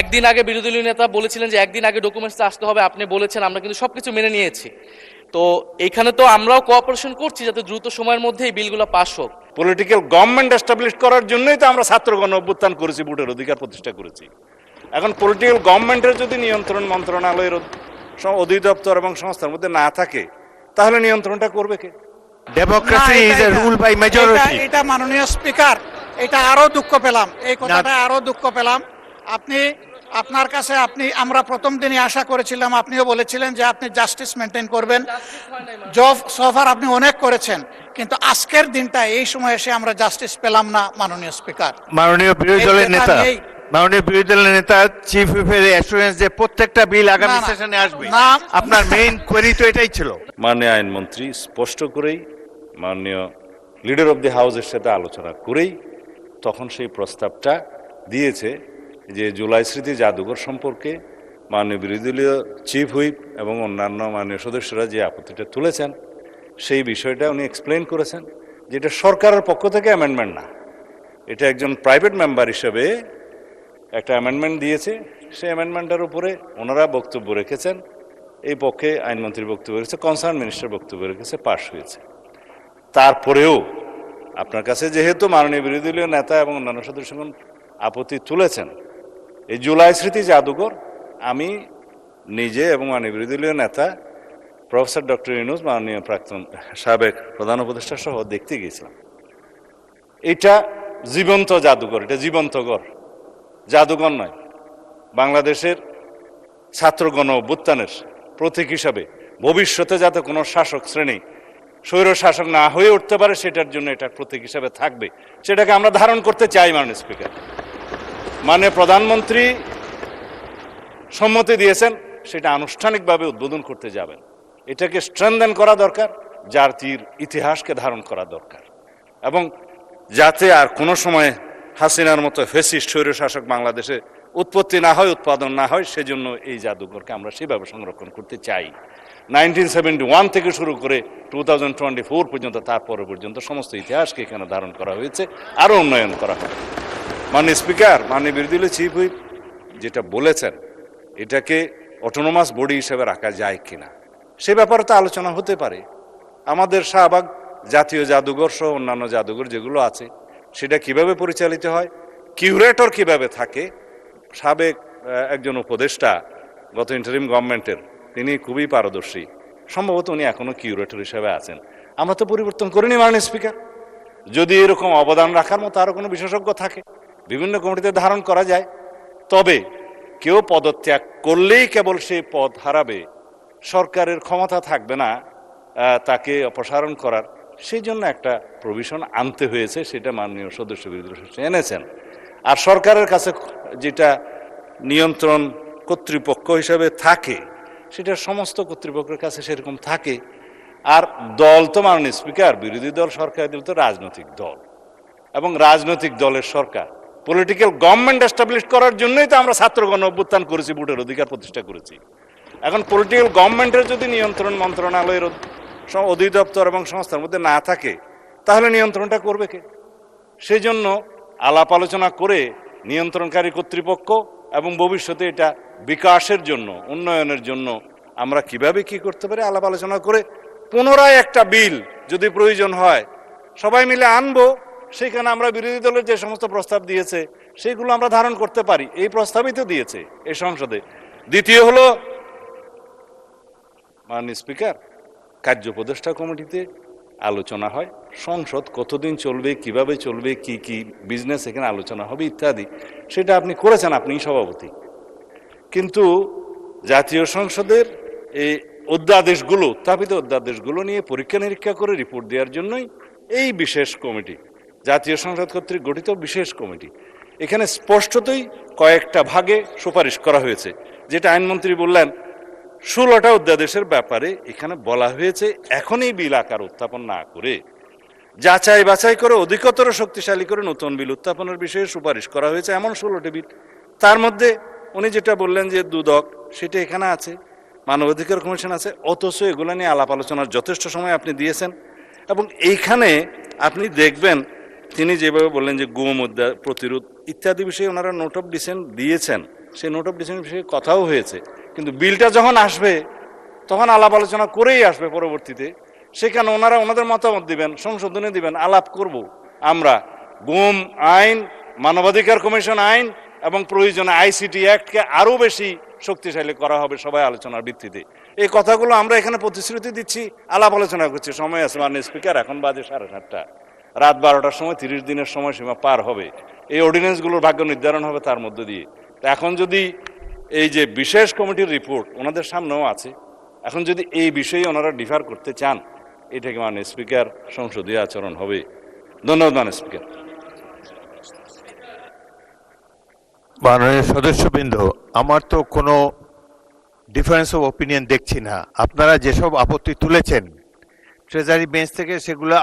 একদিন আগে বিরোধী দলীয় নেতা বলেছিলেন যে একদিন আগে ডকুমেন্টস আসতে হবে, আপনি বলেছেন, আমরা কিন্তু সবকিছু মেনে নিয়েছি। তো এইখানে তো আমরাও কোঅপারেশন করছি যাতে দ্রুত সময়ের মধ্যে এই বিলগুলো পাস হোক। পলিটিক্যাল গভর্নমেন্ট এস্টাবলিশ করার জন্যই তো আমরা ছাত্র গণ অভ্যুত্থান করেছি, ভোটের অধিকার প্রতিষ্ঠা করেছি। এখন পলিটিক্যাল গভর্নমেন্টের যদি নিয়ন্ত্রণ মন্ত্রণালয়ের অধিদপ্তর এবং সংস্থার মধ্যে না থাকে, তাহলে নিয়ন্ত্রণটা করবে কে? Democracy is a rule by majority. এটা মাননীয় স্পিকার, এটা আরো দুঃখ পেলাম, এই কথাটা আরো দুঃখ পেলাম। আপনি আপনার কাছে আমরা প্রথম দিনই আশা করেছিলাম, আপনিও বলেছিলেন যে আপনি জাস্টিস মেনটেন করবেন। জব সফার আপনি অনেক করেছেন, কিন্তু আজকের দিনটা এই সময় এসে আমরা জাস্টিস পেলাম না মাননীয় স্পিকার। মাননীয় বিরোধী দলের নেতা চিফ হুইপের অ্যাসুরেন্স যে প্রত্যেকটা বিল আগামী সেশনে আসবে, আপনার মেইন কোয়েরি তো এটাই ছিল। মাননীয় আইনমন্ত্রী স্পষ্ট করেই মাননীয় লিডার অব দি হাউসের সাথে আলোচনা করেই তখন সেই প্রস্তাবটা দিয়েছে যে জুলাই স্মৃতি জাদুঘর সম্পর্কে মাননীয় বিরোধী দলীয় চিফ হুইপ এবং অন্যান্য মাননীয় সদস্যরা যে আপত্তিটা তুলেছেন, সেই বিষয়টা উনি এক্সপ্লেন করেছেন যে এটা সরকারের পক্ষ থেকে অ্যামেন্ডমেন্ট না, এটা একজন প্রাইভেট মেম্বার হিসেবে একটা অ্যামেন্ডমেন্ট দিয়েছে। সেই অ্যামেন্ডমেন্টের উপরে ওনারা বক্তব্য রেখেছেন, এই পক্ষে আইনমন্ত্রীর বক্তব্য রেখেছে, কনসার্ন মিনিস্টার বক্তব্য রেখেছে, পাশ হয়েছে। তারপরেও আপনার কাছে যেহেতু মাননীয় বিরোধী দলীয় নেতা এবং অন্যান্য সদস্যগণ আপত্তি তুলেছেন, এই জুলাই স্মৃতি জাদুঘর আমি নিজে এবং মাননীয় বিরোধী দলীয় নেতা প্রফেসর ডক্টর ইউনূস, মাননীয় প্রাক্তন সাবেক প্রধান উপদেষ্টা সহ দেখতে গিয়েছিলাম। এটা জীবন্ত জাদুঘর, এটা জীবন্ত ঘর, জাদুঘর নয়। বাংলাদেশের ছাত্র গণ অভ্যুত্থানের প্রতীক হিসাবে ভবিষ্যতে যাতে কোনো শাসক শ্রেণী স্বৈর শাসক না হয়ে উঠতে পারে, সেটার জন্য এটা প্রতীক হিসাবে থাকবে, সেটাকে আমরা ধারণ করতে চাই। মাননীয় স্পিকার, মাননীয় প্রধানমন্ত্রী সম্মতি দিয়েছেন, সেটা আনুষ্ঠানিকভাবে উদ্বোধন করতে যাবেন। এটাকে স্ট্রেনদেন করা দরকার, জাতির ইতিহাসকে ধারণ করা দরকার, এবং যাতে আর কোনো সময় হাসিনার মতো ফ্যাসিস্ট স্বৈরশাসক বাংলাদেশে উৎপত্তি না হয়, উৎপাদন না হয়, সেজন্য এই জাদুঘরকে আমরা সেভাবে সংরক্ষণ করতে চাই। 1971 থেকে শুরু করে 2024 পর্যন্ত, তারপরে পর্যন্ত সমস্ত ইতিহাসকে এখানে ধারণ করা হয়েছে, আরও উন্নয়ন করা হয়। মাননীয় স্পিকার, মাননীয় বিরোধী দলীয় চিফ হুইপ যেটা বলেছেন, এটাকে অটোনোমাস বডি হিসেবে রাখা যায় কিনা সে ব্যাপারে তো আলোচনা হতে পারে। আমাদের শাহবাগ জাতীয় জাদুঘর সহ অন্যান্য জাদুঘর যেগুলো আছে, সেটা কিভাবে পরিচালিত হয়, কিউরেটর কিভাবে থাকে। সাবেক একজন উপদেষ্টা গত ইন্টারিম গভর্নমেন্টের, তিনি খুবই পারদর্শী, সম্ভবত উনি এখনো কিউরেটর হিসেবে আছেন। আমরা তো পরিবর্তন করিনি মাননীয় স্পিকার। যদি এরকম অবদান রাখার মতো আরো কোনো বিশেষজ্ঞ থাকে, বিভিন্ন কমিটিতে ধারণ করা যায়। তবে কেউ পদত্যাগ করলেই কেবল সেই পদ হারাবে, সরকারের ক্ষমতা থাকবে না তাকে অপসারণ করার, সেই জন্য একটা প্রভিশন আনতে হয়েছে, সেটা মাননীয় সদস্য বিরোধী সদস্য এনেছেন। আর সরকারের কাছে যেটা নিয়ন্ত্রণ কর্তৃপক্ষ হিসাবে থাকে, সেটা সমস্ত কর্তৃপক্ষের কাছে সেরকম থাকে। আর দল তো মাননীয় স্পিকার, বিরোধী দল সরকারি দল তো রাজনৈতিক দল, এবং রাজনৈতিক দলের সরকার পলিটিক্যাল গভর্নমেন্ট এস্টাবলিশ করার জন্যই তো আমরা ছাত্র গণ অভ্যুত্থান করেছি, ভোটের অধিকার প্রতিষ্ঠা করেছি। এখন পলিটিক্যাল গভর্নমেন্টের যদি নিয়ন্ত্রণ মন্ত্রণালয়ের অধিদপ্তর এবং সংস্থার মধ্যে না থাকে, তাহলে নিয়ন্ত্রণটা করবে কে? সেই জন্য আলাপ আলোচনা করে নিয়ন্ত্রণকারী কর্তৃপক্ষ এবং ভবিষ্যতে এটা বিকাশের জন্য, উন্নয়নের জন্য আমরা কিভাবে কি করতে পারি আলাপ আলোচনা করে পুনরায় একটা বিল যদি প্রয়োজন হয় সবাই মিলে আনবো। সেখানে আমরা বিরোধী দলের যে সমস্ত প্রস্তাব দিয়েছে সেগুলো আমরা ধারণ করতে পারি, এই প্রস্তাবিত দিয়েছে এই সংসদে। দ্বিতীয় হলো মাননীয় স্পিকার, কার্য উপদেষ্টা কমিটিতে আলোচনা হয়, সংসদ কতদিন চলবে, কিভাবে চলবে, কি কি বিজনেস এখানে আলোচনা হবে ইত্যাদি, সেটা আপনি করেছেন, আপনি সভাপতি। কিন্তু জাতীয় সংসদের এই অধ্যাদেশগুলো, উত্থাপিত অধ্যাদেশগুলো নিয়ে পরীক্ষা নিরীক্ষা করে রিপোর্ট দেওয়ার জন্যই এই বিশেষ কমিটি, জাতীয় সংসদ কর্তৃক গঠিত বিশেষ কমিটি। এখানে স্পষ্টতই কয়েকটা ভাগে সুপারিশ করা হয়েছে, যেটা আইনমন্ত্রী বললেন 16টা অধ্যাদেশের ব্যাপারে এখানে বলা হয়েছে এখনই বিল আকার উত্থাপন না করে যাচাই বাছাই করে অধিকতর শক্তিশালী করে নতুন বিল উত্থাপনের বিষয়ে সুপারিশ করা হয়েছে, এমন 16টি বিল। তার মধ্যে উনি যেটা বললেন যে দুদক, সেটা এখানে আছে, মানবাধিকার কমিশন আছে, অথচ এগুলো নিয়ে আলাপ আলোচনার যথেষ্ট সময় আপনি দিয়েছেন। এবং এইখানে আপনি দেখবেন তিনি যেভাবে বললেন যে গুম প্রতিরোধ ইত্যাদি বিষয়ে ওনারা নোট অফ ডিসেন্ট দিয়েছেন, সেই নোট অফ ডিসেন্ট বিষয়ে কথাও হয়েছে, কিন্তু বিলটা যখন আসবে তখন আলাপ আলোচনা করেই আসবে পরবর্তীতে। সেখানে ওনারা ওনাদের মতামত দিবেন, সংশোধনী দিবেন, আলাপ করব আমরা। গুম আইন, মানবাধিকার কমিশন আইন এবং প্রয়োজনে আইসিটি অ্যাক্টকে আরও বেশি শক্তিশালী করা হবে সবাই আলোচনার ভিত্তিতে। এই কথাগুলো আমরা এখানে প্রতিশ্রুতি দিচ্ছি, আলাপ আলোচনা করছি। সময় আছে মাননীয় স্পিকার, এখন বাজে 7:30, রাত 12টার সময় 30 দিনের সময়সীমা পার হবে। এই অর্ডিন্যান্সগুলোর ভাগ্য নির্ধারণ হবে তার মধ্য দিয়ে। তো এখন যদি এই যে বিশেষ কমিটির রিপোর্ট ওনাদের সামনেও আছে, এখন যদি এই বিষয়ে ওনারা ডিফার করতে চান, এটাকে মাননীয় স্পিকার সংসদীয় আচরণ হবে। ধন্যবাদ মাননীয় স্পিকার। মাননীয় সদস্যবৃন্দ, আমার তো কোনো ডিফারেন্স অফ ওপিনিয়ন দেখছি না। আপনারা যেসব আপত্তি তুলেছেন ট্রেজারি বেঞ্চ থেকে সেগুলো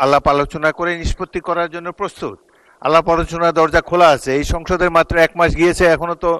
আলাপ আলোচনা করে নিষ্পত্তি করার জন্য প্রস্তুত। আলাপ আলোচনার দরজা খোলা আছে। এই সংসদের মাত্র 1 মাস গিয়েছে, এখনো তো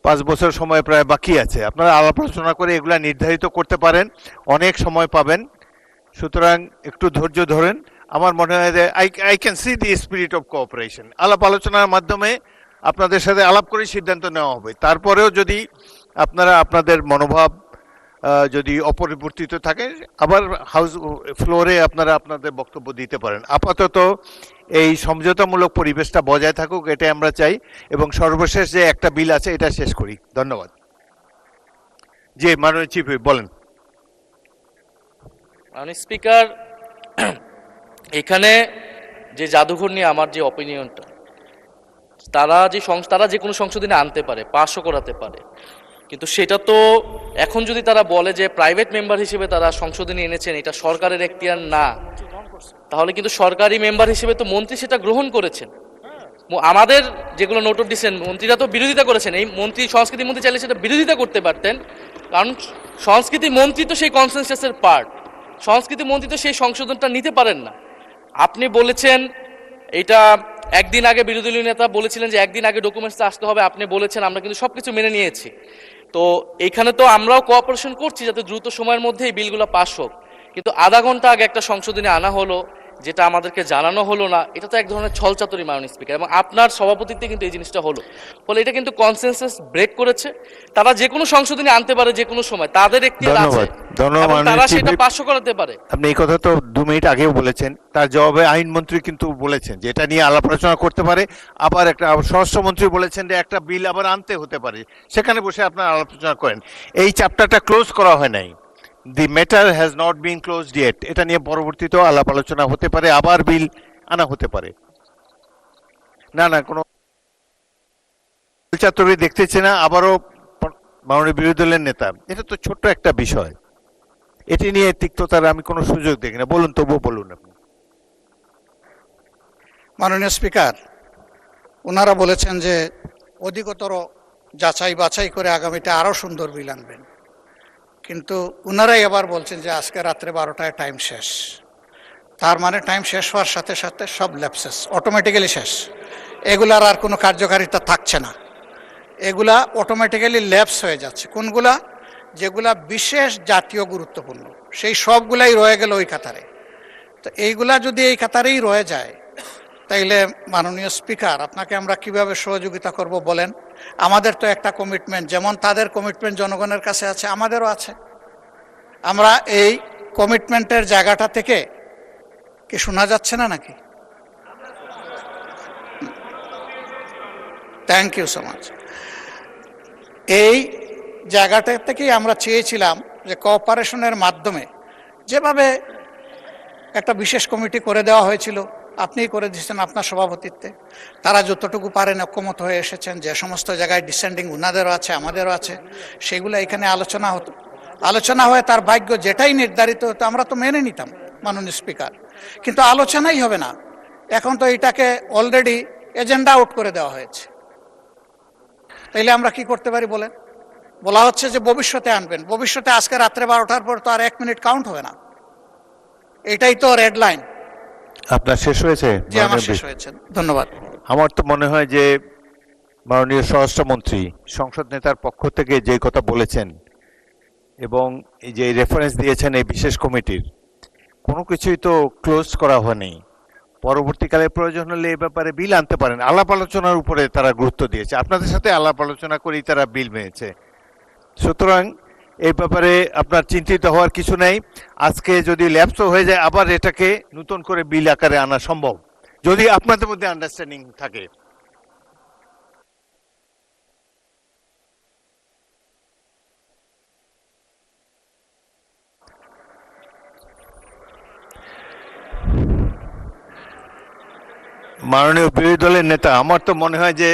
5 বছর সময় প্রায় বাকি আছে। আপনারা আলাপ আলোচনা করে এগুলা নির্ধারিত করতে পারেন, অনেক সময় পাবেন। সুতরাং একটু ধৈর্য ধরেন। আমার মনে হয় যে I can see the spirit of cooperation. আলাপ আলোচনার মাধ্যমে আপনাদের সাথে আলাপ করে সিদ্ধান্ত নেওয়া হবে। তারপরেও যদি আপনারা আপনাদের মনোভাব যদি অপরিবর্তিত থাকে, আবার হাউস ফ্লোরে আপনারা আপনাদের বক্তব্য দিতে পারেন। আপাতত এই সমঝোতামূলক পরিবেশটা বজায় থাকুক, এটাই আমরা চাই। এবং সর্বশেষ যে একটা বিল আছে এটা শেষ করি। ধন্যবাদ। জি, মাননীয় চিফ হুইপ বলেন। মাননীয় স্পিকার, এখানে যে জাদুঘর নিয়ে আমার যে অপিনিয়নটা, তারা যে কোনো সংশোধনী আনতে পারে, পাশও করাতে পারে, কিন্তু সেটা তো এখন যদি তারা বলে যে প্রাইভেট মেম্বার হিসেবে তারা সংশোধনী এনেছেন, এটা সরকারের এখতিয়ার না, তাহলে কিন্তু সরকারি মেম্বার হিসেবে তো মন্ত্রী সেটা গ্রহণ করেছেন। আমাদের যেগুলো নোট অফ ডিসেন্ট, মন্ত্রীরা তো বিরোধিতা করেছেন। এই মন্ত্রী, সংস্কৃতি মন্ত্রী চাইলে সেটা বিরোধিতা করতে পারতেন, কারণ সংস্কৃতি মন্ত্রী তো সেই কনসেনসাসের পার্ট। সংস্কৃতি মন্ত্রী তো সেই সংশোধনটা নিতে পারেন না। আপনি বলেছেন এটা একদিন আগে, বিরোধী দলীয় নেতা বলেছিলেন যে একদিন আগে ডকুমেন্টসটা আসতে হবে, আপনি বলেছেন, আমরা কিন্তু সবকিছু মেনে নিয়েছি। তো এইখানে তো আমরাও কোঅপারেশন করছি যাতে দ্রুত সময়ের মধ্যে এই বিলগুলো পাস হোক, কিন্তু আধা ঘন্টা আগে একটা সংশোধনী আনা হলো যেটা আমাদেরকে জানানো হলো না, এটা তো এক ধরনের ছলচাতুরি মাননীয় স্পিকার। এবং আপনার সভাপতিত্বে কিন্তু এই জিনিসটা হলো, ফলে এটা কিন্তু কনসেনসাস ব্রেক করেছে। তারা যে কোনো সংশোধনী আনতে পারে যে কোনো সময়, তাদের এখতিয়ার আছে, এবং তারা সেটা পাসও করাতে পারে। আপনি এই কথা তো 2 মিনিট আগেও বলেছেন। তার জবাবে আইনমন্ত্রী কিন্তু বলেছেন যে এটা নিয়ে আলাপ আলোচনা করতে পারে। আবার একটা স্বরাষ্ট্রমন্ত্রী বলেছেন যে একটা বিল আবার আনতে হতে পারে, সেখানে বসে আপনারা আলোচনা করেন। এই চ্যাপ্টারটা ক্লোজ করা হয় নাই। The matter has not been closed yet. এটা নিয়ে পরবর্তীতেও আলাপ আলোচনা হতে পারে, আবার বিল আনা হতে পারে। না কোনো চাতুরি দেখতেছি না। আবারও মাননীয় বিরোধী দলের নেতা, এটা তো ছোট্ট একটা বিষয়, এটি নিয়ে তিক্ততার আমি কোনো সুযোগ দেখি না। বলুন, তবুও বলুন আপনি। মাননীয় স্পিকার, ওনারা বলেছেন যে অধিকতর যাচাই বাছাই করে আগামীতে আরও সুন্দর বিল আনবেন, কিন্তু ওনারাই আবার বলছেন যে আজকে রাত্রে 12টায় টাইম শেষ। তার মানে টাইম শেষ হওয়ার সাথে সাথে সব ল্যাপসেস অটোমেটিক্যালি শেষ, এগুলার আর কোনো কার্যকারিতা থাকছে না, এগুলা অটোমেটিক্যালি ল্যাপস হয়ে যাচ্ছে। কোনগুলা? যেগুলা বিশেষ জাতীয় গুরুত্বপূর্ণ, সেই সবগুলাই রয়ে গেল ওই কাতারে। তো এইগুলা যদি এই কাতারেই রয়ে যায়, তাইলে মাননীয় স্পিকার, আপনাকে আমরা কিভাবে সহযোগিতা করব বলেন? আমাদের তো একটা কমিটমেন্ট, যেমন তাদের কমিটমেন্ট জনগণের কাছে আছে, আমাদেরও আছে। আমরা এই কমিটমেন্টের জায়গাটা থেকে কি শোনা যাচ্ছে না নাকি? Thank you so much. এই জায়গাটা থেকেই আমরা চেয়েছিলাম যে কোঅপারেশনের মাধ্যমে, যেভাবে একটা বিশেষ কমিটি করে দেওয়া হয়েছিল, আপনিই করে দিয়েছেন আপনার সভাপতিত্বে, তারা যতটুকু পারেন ঐক্যমত হয়ে এসেছেন, যে সমস্ত জায়গায় ডিসেন্ডিং ওনাদেরও আছে আমাদেরও আছে, সেগুলো এখানে আলোচনা হতো। আলোচনা হয়ে তার ভাগ্য যেটাই নির্ধারিত হতো আমরা তো মেনে নিতাম মাননীয় স্পিকার, কিন্তু আলোচনাই হবে না। এখন তো এটাকে অলরেডি এজেন্ডা আউট করে দেওয়া হয়েছে। তাইলে আমরা কি করতে পারি বলেন? বলা হচ্ছে যে ভবিষ্যতে আনবেন, ভবিষ্যতে আজকে রাত্রে 12টার পর তো আর 1 মিনিট কাউন্ট হবে না। এটাই তো রেড লাইন। আপনার শেষ হয়েছে? জি, আমার শেষ হয়েছে, ধন্যবাদ। আমার তো মনে হয় যে মাননীয় স্বরাষ্ট্রমন্ত্রী সংসদ নেতার পক্ষ থেকে যে কথা বলেছেন এবং এই যে রেফারেন্স দিয়েছেন এই বিশেষ কমিটির, কোনো কিছুই তো ক্লোজ করা হয়নি। পরবর্তীকালে প্রয়োজন হলে এই ব্যাপারে বিল আনতে পারেন। আলাপ আলোচনার উপরে তারা গুরুত্ব দিয়েছে, আপনাদের সাথে আলাপ আলোচনা করেই তারা বিল মেনেছে। সুতরাং এই ব্যাপারে আপনার চিন্তিত হওয়ার কিছু নেই। আজকে যদি ল্যাপসও হয়ে যায় আবার এটাকে নতুন করে বিল আকারে আনা সম্ভব, যদি আপনাদের মধ্যে আন্ডারস্ট্যান্ডিং থাকে। মাননীয় বিরোধী দলের নেতা, আমার তো মনে হয় যে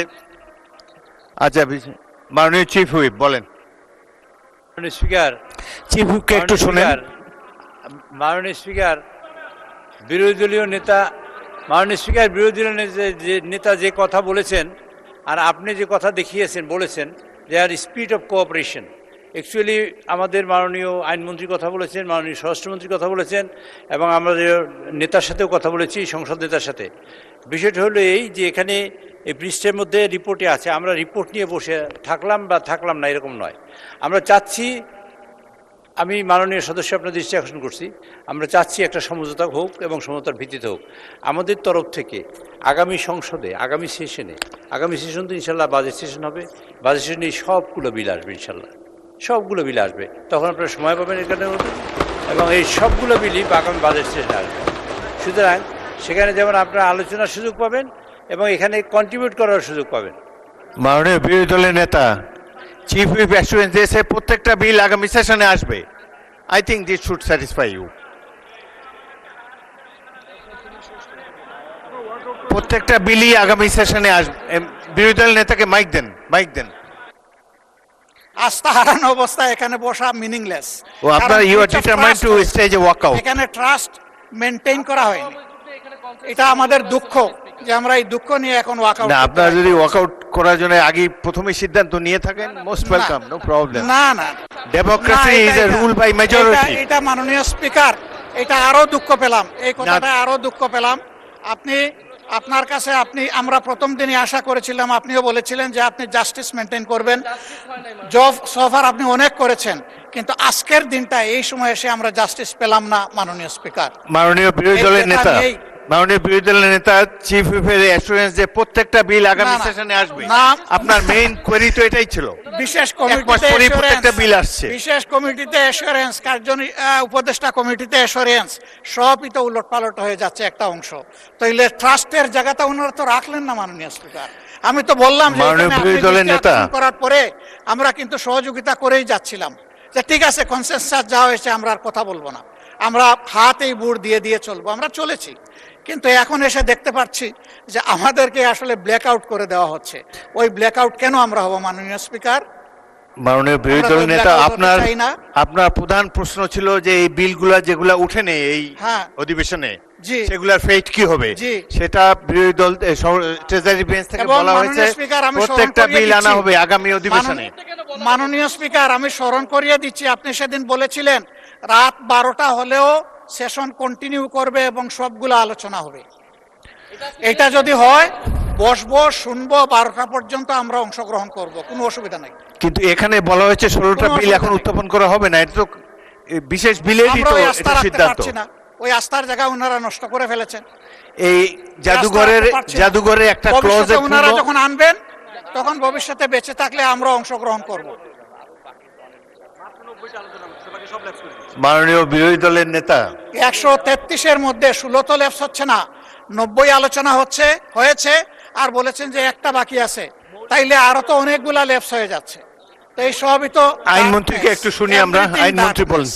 আচ্ছা, মাননীয় চিফ হুইপ বলেন। মাননীয় স্পিকার, চিফ হুইপকে একটু শুনেন। মাননীয় স্পিকার, বিরোধী দলীয় নেতা, মাননীয় স্পিকার, বিরোধী দলীয় নেতা যে কথা বলেছেন আর আপনি যে কথা দেখিয়েছেন বলেছেন যে আর স্পিরিট অফ কোঅপারেশন, অ্যাকচুয়ালি আমাদের মাননীয় আইনমন্ত্রী কথা বলেছেন, মাননীয় স্বরাষ্ট্রমন্ত্রী কথা বলেছেন এবং আমাদের নেতার সাথেও কথা বলেছি, সংসদ নেতার সাথে। বিষয়টা হলো এই যে এখানে এই পৃষ্ঠের মধ্যে রিপোর্টে আছে, আমরা রিপোর্ট নিয়ে বসে থাকলাম বা থাকলাম না এরকম নয়। আমরা চাচ্ছি, আমি মাননীয় সদস্য আপনার দৃষ্টি আকর্ষণ করছি, আমরা চাচ্ছি একটা সমঝোতা হোক এবং সমঝোতার ভিত্তিতে হোক। আমাদের তরফ থেকে আগামী সংসদে, আগামী সেশন তো ইনশাল্লাহ বাজেট সেশন হবে, বাজেট সেশনে সবগুলো বিল আসবে ইনশাল্লাহ, সবগুলো বিল আসবে। তখন আপনারা সময় পাবেন এখানে এবং এই সবগুলো বিলই আগামী বাজেট সেশনে আসবে। সুতরাং সেখানে যেমন আপনারা আলোচনার সুযোগ পাবেন এবং এখানে কন্ট্রিবিউট করার সুযোগ পাবেন। মাননীয় বিরোধী দলের নেতা চিফ হুইপ অ্যাসুরেন্স দিয়েছে প্রত্যেকটা বিল আগামী সেশনে আসবে। I think this should satisfy you. প্রত্যেকটা বিলই আগামী সেশনে আসবে। বিরোধী দলের নেতাকে মাইক দেন, মাইক দেন। আস্থা হারানো অবস্থায় এখানে বসা মিনিংলেস। ও আপনার you are determined to stage a walkout. এখানে ট্রাস্ট মেইনটেইন করা হয়নি, এটা আমাদের দুঃখ যে আমরা এই দুঃখ নিয়ে এখন ওয়াকআউট। না, আপনারা যদি ওয়াকআউট করার জন্য আগে প্রথমে সিদ্ধান্ত নিয়ে থাকেন, মোস্ট ওয়েলকাম, নো প্রবলেম। না না, democracy is a rule by majority. এটা মাননীয় স্পিকার, এটা আরো দুঃখ পেলাম, এই কথাটা আরো দুঃখ পেলাম। আপনার কাছে আমরা প্রথম দিনই আশা করেছিলাম, আপনিও বলেছিলেন যে আপনি জাস্টিস মেনটেন করবেন। জব সফার আপনি অনেক করেছেন, কিন্তু আজকের দিনটা এই সময় এসে আমরা জাস্টিস পেলাম না মাননীয় স্পিকার। মাননীয় বিরোধী দলের নেতা, মাননীয় বিরোধী দলের নেতা চিফ হুইপের অ্যাসুরেন্স যে প্রত্যেকটা বিল আগামী সেশনে আসবে, আপনার মেইন কোয়েরি তো এটাই ছিল। বিশেষ প্রত্যেকটা বিল আসছে, বিশেষ কমিটিতে অ্যাসুরেন্স, উপদেষ্টা কমিটিতে অ্যাসুরেন্স, সবই তো উলট পালট হয়ে যাচ্ছে একটা অংশ। তাইলে ট্রাস্টের জায়গাটা ওনারা তো রাখলেন না মাননীয় স্পিকার। আমি তো বললাম যে বিরোধী দলের নেতা করার পরে আমরা কিন্তু সহযোগিতা করেই যাচ্ছিলাম, যে ঠিক আছে কনসেনসাস যা হয়েছে আমরা আর কথা বলবো না, আমরা হাতেই বুড় দিয়ে দিয়ে চলবো, আমরা চলেছি। কিন্তু এখন এসে দেখতে পাচ্ছি যে আমাদেরকে আসলে ব্ল্যাকআউট করে দেওয়া হচ্ছে। ওই ব্ল্যাকআউট কেন আমরা হব মাননীয় স্পিকার? মাননীয় বিরোধী দলের নেতা, আপনার প্রধান প্রশ্ন ছিল যে এই বিলগুলা যেগুলা উঠেনি এই অধিবেশনে, সেগুলার ফেট কি হবে, সেটা বিরোধী দল ট্রেজারি বেঞ্চ থেকে বলা হয়েছে প্রত্যেকটা বিল আনা হবে আগামী অধিবেশনে। মাননীয় স্পিকার, আমি স্মরণ করিয়ে দিচ্ছি, আপনি সেদিন বলেছিলেন রাত 12টা হলেও সেশন কন্টিনিউ করবে এবং সবগুলো আলোচনা হবে। এটা যদি হয় বসবো, শুনবো, 12টা পর্যন্ত আমরা অংশগ্রহণ করব, কোনো অসুবিধা নাই। কিন্তু এখানে বলা হয়েছে 16টা বিল এখন উত্থাপন করা হবে না, এটা তো বিশেষ বিলেরই তো সিদ্ধান্ত। ওই আস্থার জায়গা ওনারা নষ্ট করে ফেলেছেন। এই জাদুঘরে একটা ক্লজ ওনারা যখন আনবেন তখন ভবিষ্যতে বেঁচে থাকলে আমরা অংশগ্রহণ করব। মাননীয় বিরোধী দলের নেতা, 133-এর মধ্যে 16 তো ল্যাপস হচ্ছে না, 90 আলোচনা হয়েছে আর বলেছেন যে একটা বাকি আছে, তাইলে আরো তো অনেকগুলা ল্যাপস হয়ে যাচ্ছে। তো এই সবই তো আইনমন্ত্রীকে একটু শুনি আমরা। আইনমন্ত্রী বলেন।